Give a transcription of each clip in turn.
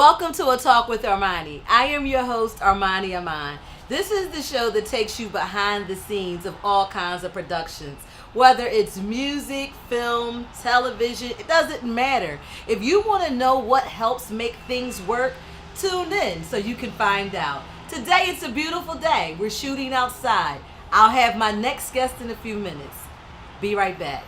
Welcome to A Talk with Armani. I am your host, Armani Aman. This is the show that takes you behind the scenes of all kinds of productions. Whether it's music, film, television, it doesn't matter. If you want to know what helps make things work, tune in so you can find out. Today it's a beautiful day. We're shooting outside. I'll have my next guest in a few minutes. Be right back.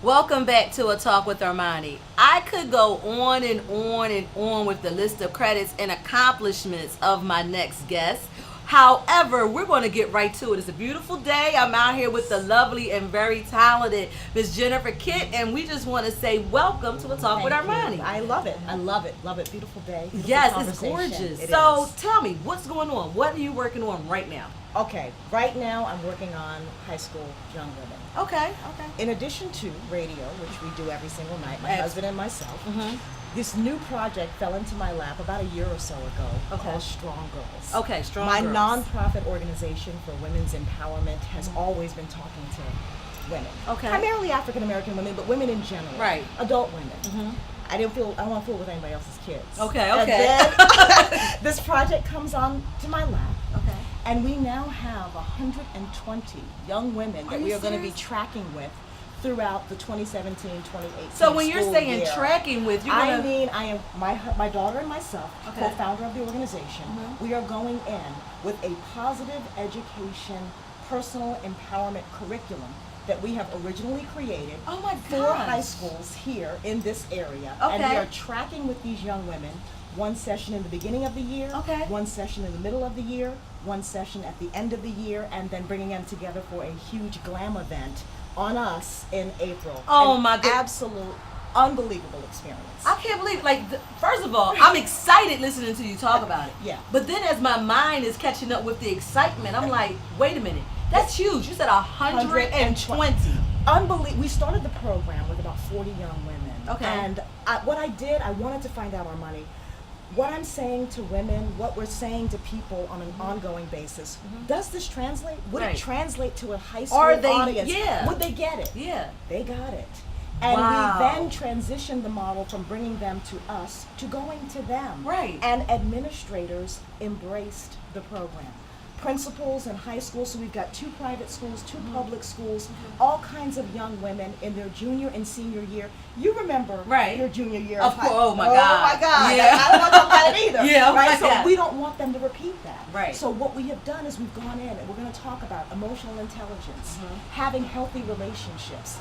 Welcome back to A Talk with Armani. I could go on and on and on with the list of credits and accomplishments of my next guest. However, we're going to get right to it. It's a beautiful day. I'm out here with the lovely and very talented Miss Jennifer Keitt, and we just want to say welcome to A Talk with Armani. I love it. I love it. Love it. Beautiful day. Beautiful yes, it's gorgeous. So tell me, what's going on? What are you working on right now? Okay, right now I'm working on high school young women. Okay. In addition to radio, which we do every single night, my husband and myself, this new project fell into my lap about a year or so ago called Strong Girls. Okay, Strong Girls. My nonprofit organization for women's empowerment has always been talking to women. Okay. Primarily African American women, but women in general. Right. Adult women. I don't want to fool with anybody else's kids. Okay. And then this project comes on to my lap. Okay. And we now have 120 young women that we are going to be tracking with throughout the 2017-2018 So when you're saying year. Tracking with, you're gonna... I am my daughter and myself, co-founder of the organization. We are going in with a positive education, personal empowerment curriculum that we have originally created for high schools here in this area. Okay. And we are tracking with these young women. One session in the beginning of the year, one session in the middle of the year, one session at the end of the year, and then bringing them together for a huge glam event on us in April. Oh my God. Absolute, unbelievable experience. I can't believe, first of all, I'm excited listening to you talk about it. Yeah. But then as my mind is catching up with the excitement, I'm like, wait a minute, that's huge. You said 120. Unbelievable. We started the program with about 40 young women. Okay. And what I did, I wanted to find out, Armani, what I'm saying to women, what we're saying to people on an ongoing basis, does this translate? Would it translate to a high school audience? Yeah. Would they get it? Yeah. They got it. And we then transitioned the model from bringing them to us to going to them. Right. And administrators embraced the program. Principals in high schools, so we've got 2 private schools, 2 public schools, all kinds of young women in their junior and senior year. You remember your junior year of course. Oh my God. Oh my God. Yeah. I don't want to talk about it either. Yeah, right? So God. we don't want them to repeat that. Right. So what we have done is we've gone in and we're going to talk about emotional intelligence, having healthy relationships,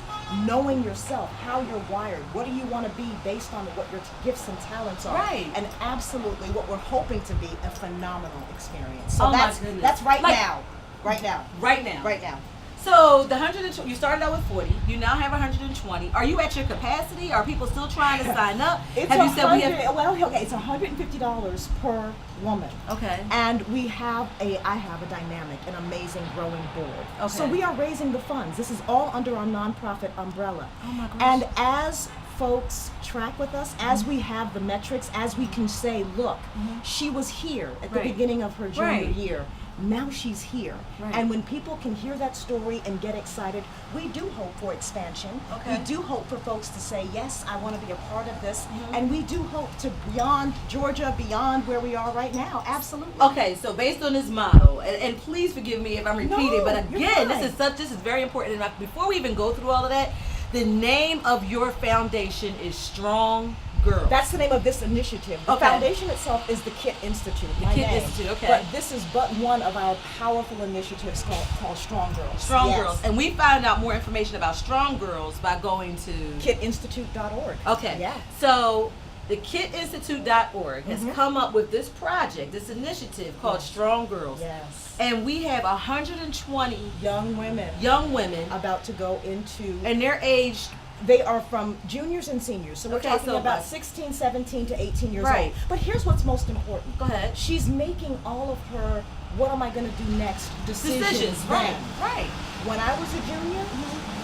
knowing yourself, how you're wired, what do you want to be based on what your gifts and talents are. Right. And absolutely what we're hoping to be a phenomenal experience. So Oh that's, my goodness. that's right now. Right now. Right now. Right now. So the 120, you started out with 40. You now have 120. Are you at your capacity? Are people still trying to sign up? It's have you said we have? Well, okay, it's $150 per woman. Okay. And I have a dynamic, an amazing growing board. Okay. So we are raising the funds. This is all under our nonprofit umbrella. Oh my gosh. And as folks track with us, as we have the metrics, as we can say, look, she was here at the beginning of her junior year. Now she's here. Right. And when people can hear that story and get excited, we do hope for expansion. Okay. We do hope for folks to say, yes, I want to be a part of this. And we do hope to beyond Georgia, beyond where we are right now. Absolutely. Okay, so based on this model, and please forgive me if I'm repeating, but again, you're fine. this is very important. And before we even go through all of that, the name of your foundation is Strong Girls. That's the name of this initiative. The foundation itself is the Keitt Institute. The Keitt Institute, okay. But this is but one of our powerful initiatives called Strong Girls. Strong Girls. And we found out more information about Strong Girls by going to KeitTinstitute.org. Okay. Yeah. So the KeitTinstitute.org has come up with this project, this initiative called Strong Girls. Yes. And we have 120 young women about to go into, and they're aged They are from juniors and seniors. So we're talking about 16, 17 to 18 years old. But here's what's most important. Go ahead. She's making all of her what am I going to do next decisions right, then. right. When I was a junior,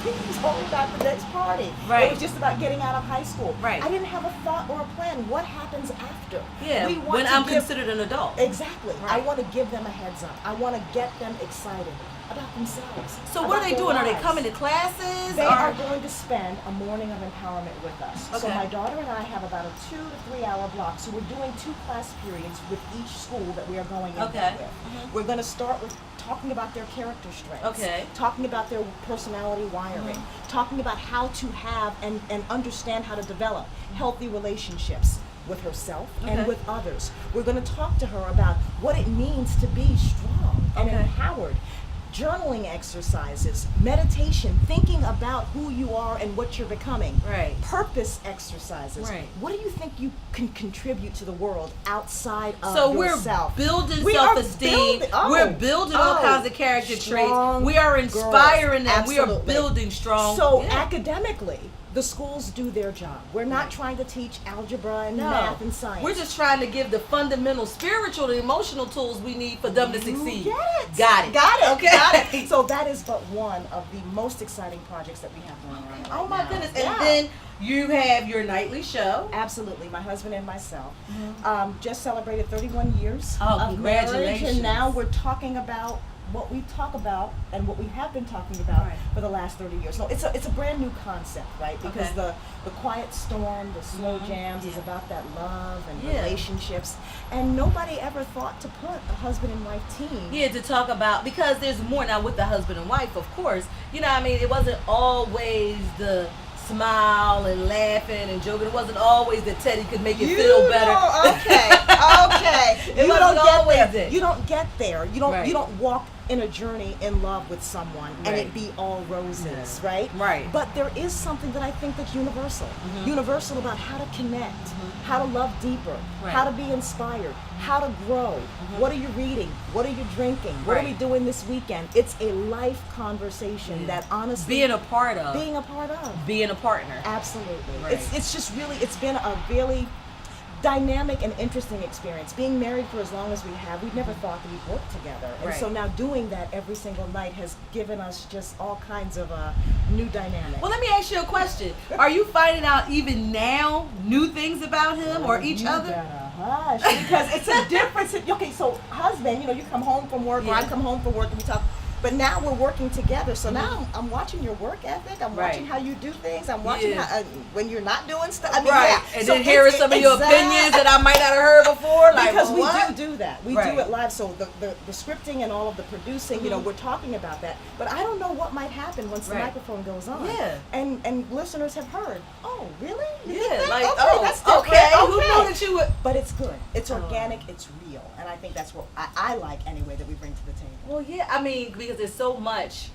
it was all about the next party. Right. It was just about getting out of high school. Right. I didn't have a thought or a plan. What happens after? Yeah, when I'm considered an adult. Exactly. Right. I want to give them a heads up. I want to get them excited about themselves. So what are they doing? Lives. Are they coming to classes? They are going to spend a morning of empowerment with us. Okay. So my daughter and I have about a 2 to 3 hour block. So we're doing 2 class periods with each school that we are going in Okay. with. Mm-hmm. We're going to start with talking about their character strengths. Okay. Talking about their personality wiring. Talking about how to have and understand how to develop healthy relationships with herself and with others. We're going to talk to her about what it means to be strong and empowered. Journaling exercises, meditation, thinking about who you are and what you're becoming. Right. Purpose exercises. Right. What do you think you can contribute to the world outside of So yourself? we're building We are self-esteem. building- We're building all kinds of character traits. strong We are inspiring girls. them. We are Absolutely. building strong. So academically, the schools do their job. We're not trying to teach algebra and math and science. We're just trying to give the fundamental spiritual and emotional tools we need for them to succeed. Get it. Got it. Got it. Okay. Got it. So that is but one of the most exciting projects that we have going on right Oh my now. goodness. Yeah. And then you have your nightly show. Absolutely. My husband and myself just celebrated 31 years Oh, of marriage, congratulations. and now we're talking about what we talk about and what we have been talking about for the last 30 years. So it's a brand new concept, right? Because the quiet storm, the slow jams is about that love and relationships. And nobody ever thought to put a husband and wife team. Yeah, to talk about, because there's more now with the husband and wife, of course. You know what I mean? It wasn't always the smile and laughing and joking. It wasn't always that Teddy could make it feel better. Okay. It wasn't always it. You don't get there. You don't. Right. You don't walk in a journey in love with someone and Right. it be all roses, right? Right. But there is something that I think that's universal. Universal about how to connect, how to love deeper, how to be inspired, how to grow. What are you reading? What are you drinking? What are we doing this weekend? It's a life conversation that honestly Being a part of. being a part of. Being a partner. Absolutely. Right. It's just really, it's been a really dynamic and interesting experience. Being married for as long as we have, we've never thought that we'd work together. And so now doing that every single night has given us just all kinds of new dynamics. Well, let me ask you a question. Are you finding out even now new things about him or each other? Hush, because it's a difference. Okay, so husband, you come home from work, or I come home from work and we talk. But now we're working together. So now I'm watching your work ethic. I'm watching how you do things. I'm watching how, when you're not doing stuff. I mean, And so then hearing some of your opinions that I might not have heard before. Like, because what? we do that. We do it live. So the scripting and all of the producing, we're talking about that. But I don't know what might happen once the microphone goes on. Yeah. And listeners have heard, oh, really? You Yeah, think that? like, okay, that's different. okay. Okay. Who knew that you would? But it's good. It's organic. It's real. And I think that's what I like anyway that we bring to the table. Well, yeah, I mean, because there's so much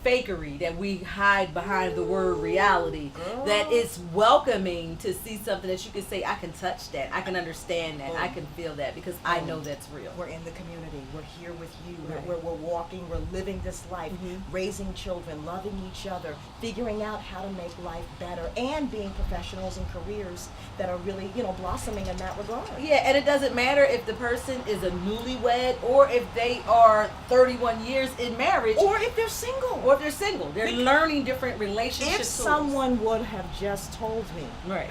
fakery that we hide behind the word reality that it's welcoming to see something that you can say, I can touch that, I can understand that, I can feel that, because I know that's real. We're in the community. We're here with you. We're walking. We're living this life, raising children, loving each other, figuring out how to make life better, and being professionals in careers that are really, blossoming in that regard. Yeah, and it doesn't matter if the person is a newlywed or if they are 31 years in marriage. Or if they're single. Or if they're single. They're learning different relationship If tools. someone would have just told me. Right.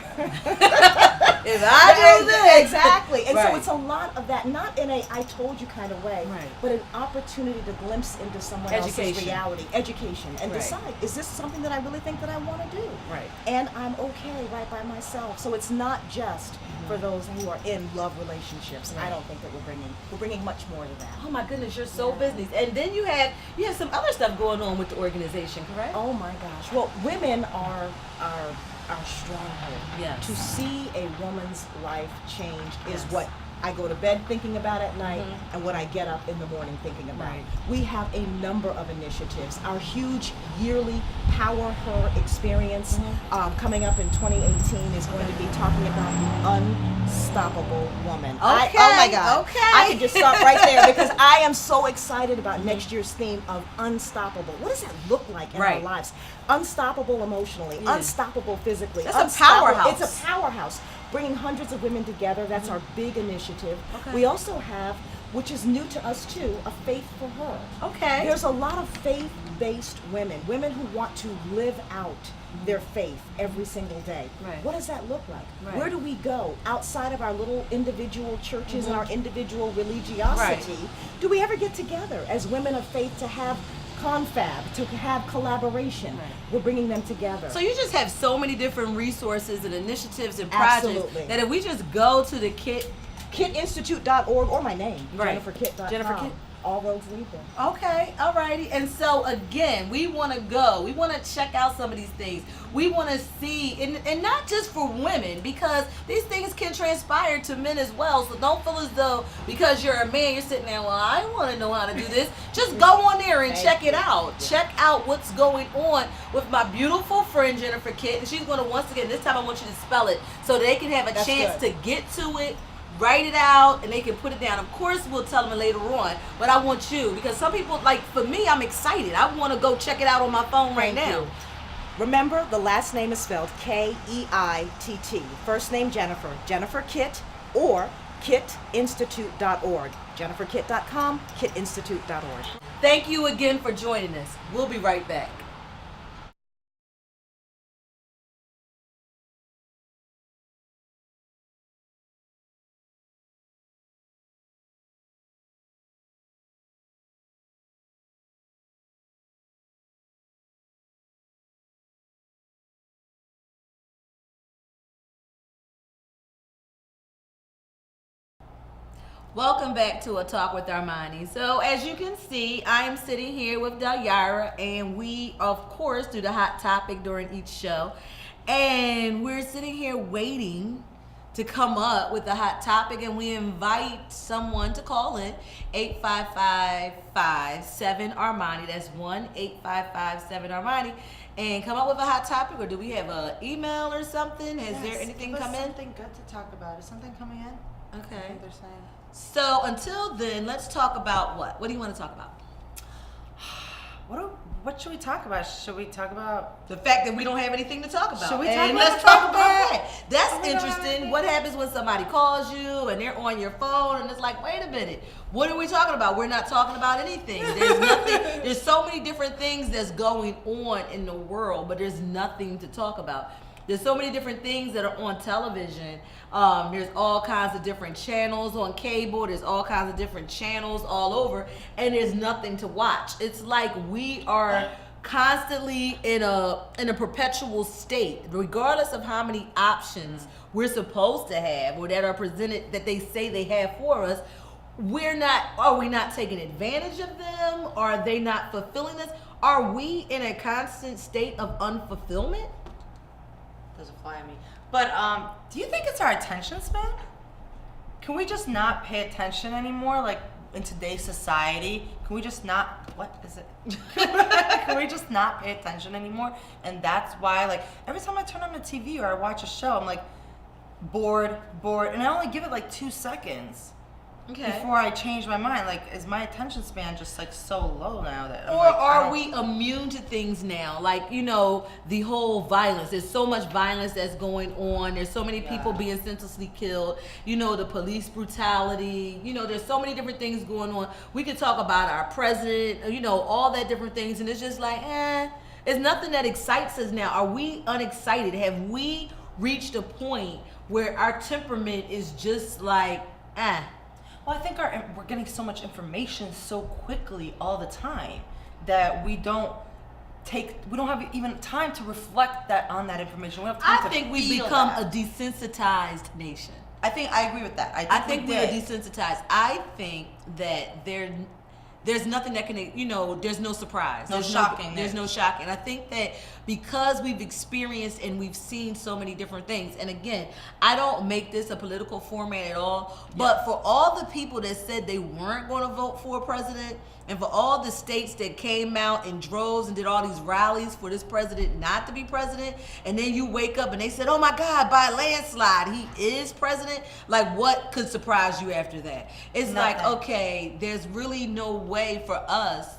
If I do this. Exactly. And so it's a lot of that, not in a I told you kind of way, but an opportunity to glimpse into someone else's reality. Education. And decide, is this something that I really think that I want to do? Right. And I'm okay right by myself. So it's not just for those who are in love relationships. And I don't think that we're bringing much more to that. Oh my goodness, you're so busy. And then you have some other stuff going on with the organization, correct? Oh my gosh. Well, women are our stronghold. Yes. To see a woman's life changed is what I go to bed thinking about at night and what I get up in the morning thinking about. Right. We have a number of initiatives. Our huge yearly Power Her experience coming up in 2018 is going to be talking about the unstoppable woman. Oh my God. Okay. I could just stop right there because I am so excited about next year's theme of unstoppable. What does that look like in our lives? Unstoppable emotionally, unstoppable physically. That's a powerhouse. It's a powerhouse. Bringing hundreds of women together, that's our big initiative. We also have which is new to us too, a faith for her. Okay. There's a lot of faith-based women who want to live out their faith every single day. Right. What does that look like? Right. Where do we go outside of our little individual churches and our individual religiosity? Right. Do we ever get together as women of faith to have confab, to have collaboration? Right. We're bringing them together. So you just have so many different resources and initiatives and projects Absolutely. that if we just go to the Keitt, KeittInstitute.org, or my name, Right. JenniferKeitt.com. Jennifer Keitt. All roads lead there. Okay, alrighty. And so again, we want to go. We want to check out some of these things. We want to see, and not just for women, because these things can transpire to men as well. So don't feel as though because you're a man, you're sitting there, well, I want to know how to do this. Just go on there and check it out. Check out what's going on with my beautiful friend Jennifer Keitt. And she's going to, once again, this time I want you to spell it so they can have a chance to get to it. Write it out and they can put it down. Of course, we'll tell them later on, but I want you, because some people, like for me, I'm excited. I want to go check it out on my phone right now. You. Remember, the last name is spelled Keitt. First name Jennifer, Jennifer Keitt, or KeittInstitute.org. JenniferKeitt.com, KeittInstitute.org. Thank you again for joining us. We'll be right back. Welcome back to a Talk with Armani. So as you can see, I am sitting here with Yillla, and we, of course, do the hot topic during each show. And we're sitting here waiting to come up with a hot topic, and we invite someone to call in 855-57-ARMANI. That's 1-855-7-ARMANI. And come up with a hot topic, or do we have an email or something? Has there anything come in? Something good to talk about. Is something coming in? Okay. I think they're saying. So until then, let's talk about what? What do you want to talk about? What should we talk about? Should we talk about The fact that we don't have anything to talk about. Should we and talk let's about talk about that. That's We don't have interesting. anything? What happens when somebody calls you and they're on your phone and it's like, wait a minute, what are we talking about? We're not talking about anything. There's nothing. There's so many different things that's going on in the world, but there's nothing to talk about. There's so many different things that are on television. There's all kinds of different channels on cable. There's all kinds of different channels all over, and there's nothing to watch. It's like we are constantly in a perpetual state, regardless of how many options we're supposed to have or that are presented, that they say they have for us. Are we not taking advantage of them? Are they not fulfilling us? Are we in a constant state of unfulfillment? doesn't fly at me. But do you think it's our attention span? Can we just not pay attention anymore? Like in today's society, can we just not? What is it? Can we just not pay attention anymore? And that's why, like, every time I turn on the TV or I watch a show, I'm like bored, and I only give it like 2 seconds. Okay. Before I change my mind, like, is my attention span just like so low now that I'm or like, are we immune to things now? Like, you know, the whole violence. There's so much violence that's going on. There's so many people being senselessly killed. You know, the police brutality. You know, there's so many different things going on. We could talk about our president, you know, all that different things. And it's just like, it's nothing that excites us now. Are we unexcited? Have we reached a point where our temperament is just like, Well, I think we're getting so much information so quickly all the time that we don't have even time to reflect on that information. We don't have time I think we've become a desensitized nation. I agree with that. I think we are desensitized. I think that there's nothing that can, you know, there's no surprise. There's no shocking. I think that because we've experienced and we've seen so many different things, and again, I don't make this a political format at all, but for all the people that said they weren't going to vote for a president, and for all the states that came out in droves and did all these rallies for this president not to be president, and then you wake up and they said, oh my God, by a landslide, he is president. Like, what could surprise you after that? It's Nothing. like, okay, there's really no way for us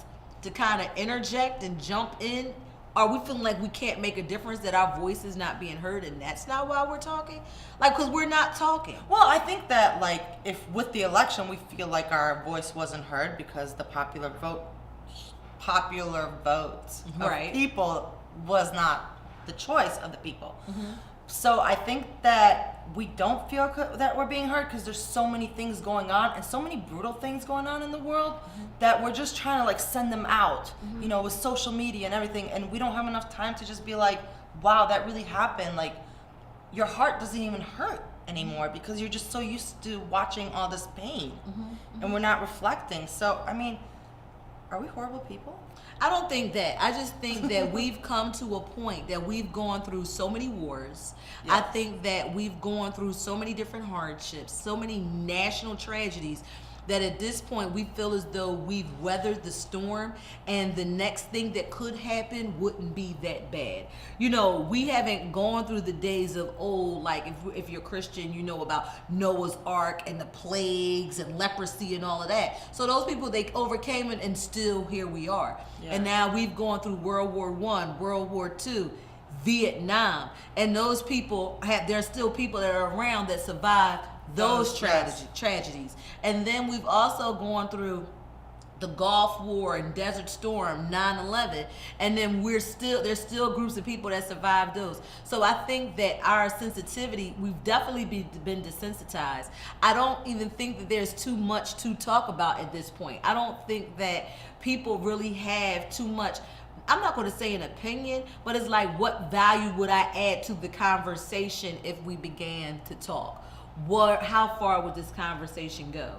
to kind of interject and jump in Are we feeling like we can't make a difference, that our voice is not being heard, and that's not why we're talking? Like, because we're not talking. Well, I think that, like, if with the election we feel like our voice wasn't heard because the popular votes of people was not the choice of the people. So I think that we don't feel that we're being heard because there's so many things going on and so many brutal things going on in the world that we're just trying to like send them out, you know, with social media and everything, and we don't have enough time to just be like, wow, that really happened. Like, your heart doesn't even hurt anymore because you're just so used to watching all this pain, and we're not reflecting. So, I mean, are we horrible people? I don't think that. I just think that we've come to a point that we've gone through so many wars. I think that we've gone through so many different hardships, so many national tragedies, that at this point we feel as though we've weathered the storm, and the next thing that could happen wouldn't be that bad. You know, we haven't gone through the days of old, like if you're Christian, you know about Noah's Ark and the plagues and leprosy and all of that. So those people, they overcame it, and still here we are. And now we've gone through World War I, World War II, Vietnam, and those people there's still people that are around that survived those tragedies. And then we've also gone through the Gulf War and Desert Storm, 9/11, and then there's still groups of people that survived those. So I think that our sensitivity, we've definitely been desensitized. I don't even think that there's too much to talk about at this point. I don't think that people really have too much, I'm not going to say an opinion, but it's like, what value would I add to the conversation if we began to talk? How far would this conversation go?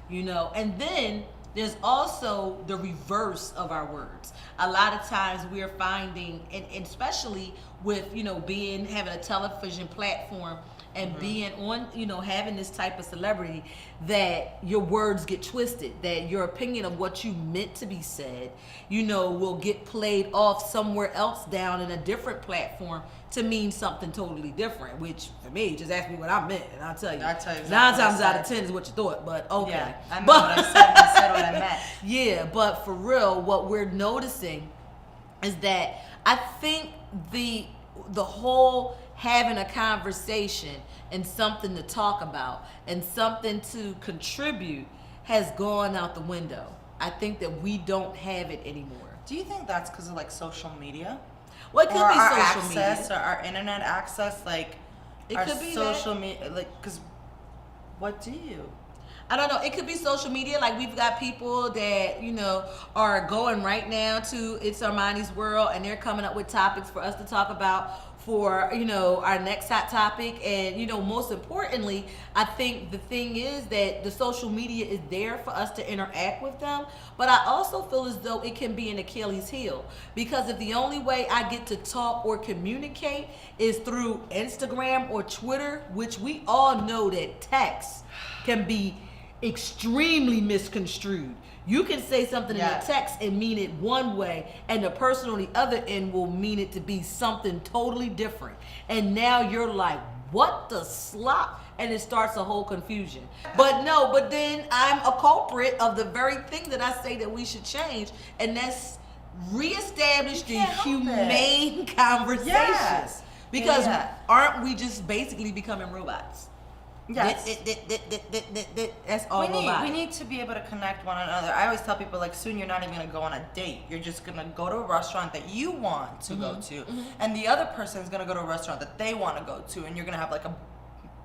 You know, and then there's also the reverse of our words. A lot of times we're finding, and especially with, you know, having a television platform and being on, you know, having this type of celebrity, that your words get twisted, that your opinion of what you meant to be said, you know, will get played off somewhere else down in a different platform to mean something totally different, which for me, just ask me what I meant and I'll tell you. Exactly 9 times out of 10 is what you thought, but okay. Yeah, I meant what I said and I said what I meant. Yeah, but for real, what we're noticing is that I think the whole having a conversation and something to talk about and something to contribute has gone out the window. I think that we don't have it anymore. Do you think that's because of like social media? Well, it could be our social access media. or our internet access, like it our could be social media, like, because what do you? I don't know. It could be social media. Like, we've got people that, you know, are going right now to It's Armani's World, and they're coming up with topics for us to talk about for, you know, our next hot topic. And, you know, most importantly, I think the thing is that the social media is there for us to interact with them. But I also feel as though it can be an Achilles heel, because if the only way I get to talk or communicate is through Instagram or Twitter, which we all know that text can be extremely misconstrued. You can say something in a text and mean it one way, and the person on the other end will mean it to be something totally different. And now you're like, what the slop? And it starts a whole confusion. But then I'm a culprit of the very thing that I say that we should change, and that's reestablish the humane conversations. Yes. Because aren't we just basically becoming robots? Yes. That's all we need to be able to connect one another. I always tell people, like, soon you're not even going to go on a date. You're just going to go to a restaurant that you want to go to. And the other person is going to go to a restaurant that they want to go to. And you're going to have, like, a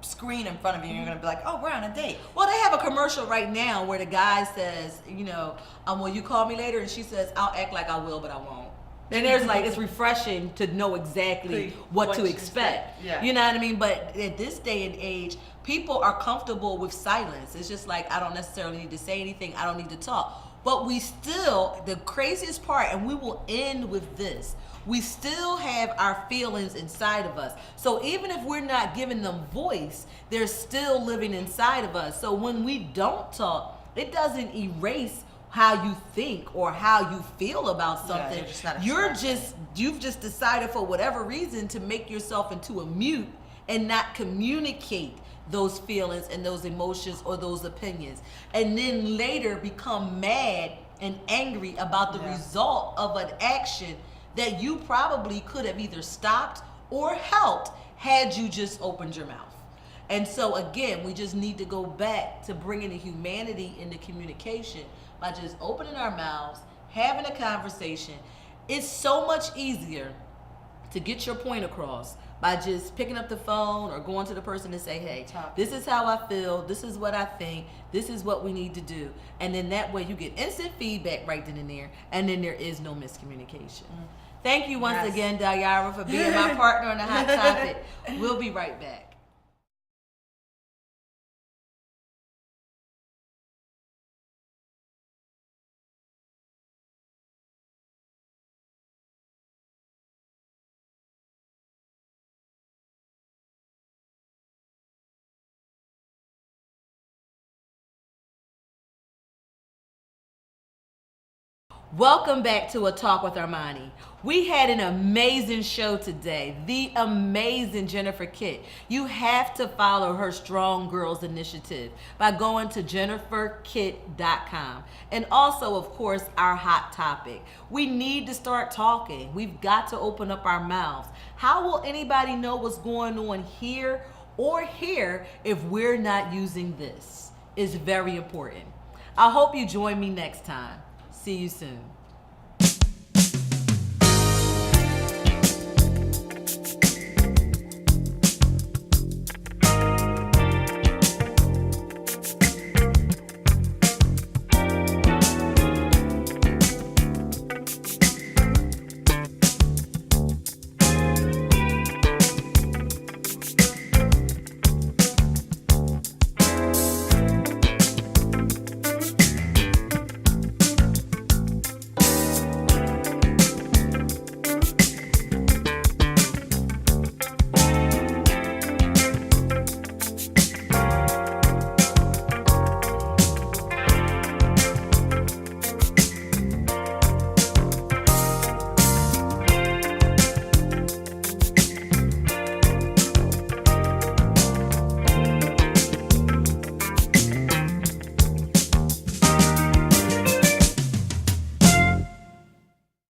screen in front of you. And you're going to be like, oh, we're on a date. Well, they have a commercial right now where the guy says, you know, will you call me later? And she says, I'll act like I will, but I won't. And there's like, it's refreshing to know exactly what to expect. Yeah. You know what I mean? But at this day and age, people are comfortable with silence. It's just like, I don't necessarily need to say anything. I don't need to talk. But we still, the craziest part, and we will end with this, we still have our feelings inside of us. So even if we're not giving them voice, they're still living inside of us. So when we don't talk, it doesn't erase how you think or how you feel about something. You've just decided for whatever reason to make yourself into a mute and not communicate those feelings and those emotions or those opinions, and then later become mad and angry about the result of an action that you probably could have either stopped or helped had you just opened your mouth. And so again, we just need to go back to bringing the humanity into communication by just opening our mouths, having a conversation. It's so much easier to get your point across by just picking up the phone or going to the person and say, hey, this is how I feel, this is what I think, this is what we need to do. And then that way you get instant feedback right then and there, and then there is no miscommunication. Thank you once again, Dayara, for being my partner on the Hot Topic. We'll be right back. Welcome back to A Talk with Armani. We had an amazing show today. The amazing Jennifer Keitt. You have to follow her Strong Girls Initiative by going to jenniferkeitt.com. And also, of course, our hot topic. We need to start talking. We've got to open up our mouths. How will anybody know what's going on here or here if we're not using this? It's very important. I hope you join me next time. See you soon.